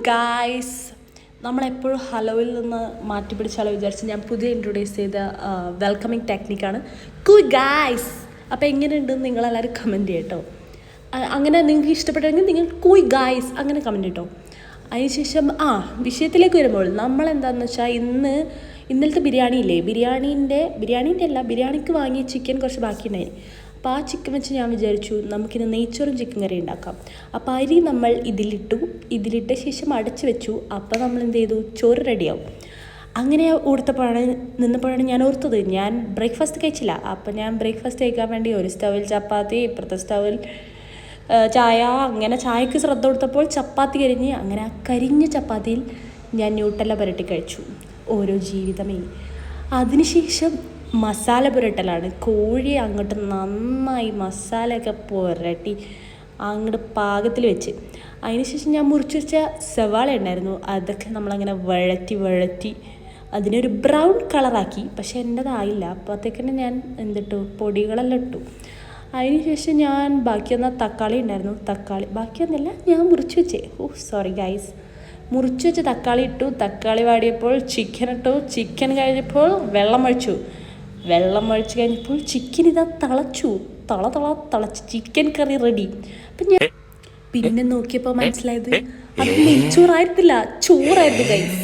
Guys, നമ്മളെപ്പോഴും ഹലോയിൽ നിന്ന് മാറ്റി പിടിച്ചാലോ വിചാരിച്ച് ഞാൻ പുതിയ ഇൻട്രൊഡ്യൂസ് ചെയ്ത വെൽക്കമിങ് ടെക്നിക്കാണ് ഗായ്സ്. അപ്പോൾ എങ്ങനെയുണ്ടെന്ന് നിങ്ങളെല്ലാവരും കമൻറ്റ് ചെയ്യട്ടോ. അങ്ങനെ നിങ്ങൾക്ക് ഇഷ്ടപ്പെട്ടെങ്കിൽ നിങ്ങൾ ഗായ്സ് അങ്ങനെ കമൻറ്റ് ചെയ്യട്ടോ. അതിനുശേഷം വിഷയത്തിലേക്ക് വരുമ്പോൾ നമ്മളെന്താണെന്ന് വെച്ചാൽ ഇന്നലത്തെ ബിരിയാണി ഇല്ലേ, ബിരിയാണിക്ക് വാങ്ങിയ ചിക്കൻ കുറച്ച് ബാക്കിയുണ്ടായി. അപ്പോൾ ആ ചിക്കൻ വെച്ച് ഞാൻ വിചാരിച്ചു നമുക്കിന്ന് നെയ്ച്ചോറും ചിക്കൻ കറി ഉണ്ടാക്കാം. അപ്പോൾ അരി നമ്മൾ ഇതിലിട്ട ശേഷം അടച്ചു വെച്ചു. അപ്പോൾ നമ്മൾ എന്ത് ചെയ്തു, ചോറ് റെഡിയാവും. അങ്ങനെ നിന്നപ്പോഴാണ് ഞാൻ ഓർത്തത് ഞാൻ ബ്രേക്ക്ഫാസ്റ്റ് കഴിച്ചില്ല. അപ്പോൾ ഞാൻ ബ്രേക്ക്ഫാസ്റ്റ് കഴിക്കാൻ വേണ്ടി ഒരു സ്റ്റവിൽ ചപ്പാത്തി, ഇപ്പുറത്തെ സ്റ്റവിൽ ചായ, അങ്ങനെ ചായക്ക് ശ്രദ്ധ കൊടുത്തപ്പോൾ ചപ്പാത്തി കരിഞ്ഞ്, അങ്ങനെ ആ കരിഞ്ഞ ചപ്പാത്തിയിൽ ഞാൻ ന്യൂട്ടല്ല പുരട്ടി കഴിച്ചു. ഓരോ ജീവിതമേ. അതിനുശേഷം മസാല പുരട്ടലാണ്. കോഴി അങ്ങോട്ട് നന്നായി മസാലയൊക്കെ പുരട്ടി അങ്ങോട്ട് പാകത്തിൽ വെച്ച്, അതിനുശേഷം ഞാൻ മുറിച്ച് വെച്ച സവാള ഉണ്ടായിരുന്നു, അതൊക്കെ നമ്മളങ്ങനെ വഴറ്റി അതിനൊരു ബ്രൗൺ കളറാക്കി. പക്ഷെ എൻ്റെതായില്ല. അപ്പോഴത്തേക്കന്നെ ഞാൻ പൊടികളെല്ലാം ഇട്ടു. അതിനുശേഷം ഞാൻ ബാക്കി വന്ന തക്കാളി ഉണ്ടായിരുന്നു, ബാക്കിയൊന്നല്ല ഞാൻ മുറിച്ച് വെച്ചേ. Sorry guys. മുറിച്ച് വെച്ച് തക്കാളി ഇട്ടു. തക്കാളി വാടിയപ്പോൾ ചിക്കൻ ഇട്ടു. ചിക്കൻ കഴിഞ്ഞപ്പോൾ വെള്ളം ഒഴിച്ചു കഴിഞ്ഞപ്പോൾ ചിക്കൻ ഇതാ തിളച്ച് ചിക്കൻ കറി റെഡി. അപ്പം ഞാൻ പിന്നെ നോക്കിയപ്പോൾ മനസ്സിലായത് അത് നെയ്ച്ചോറായിരുന്നില്ല, ചോറായിരുന്നു ഗൈസ്.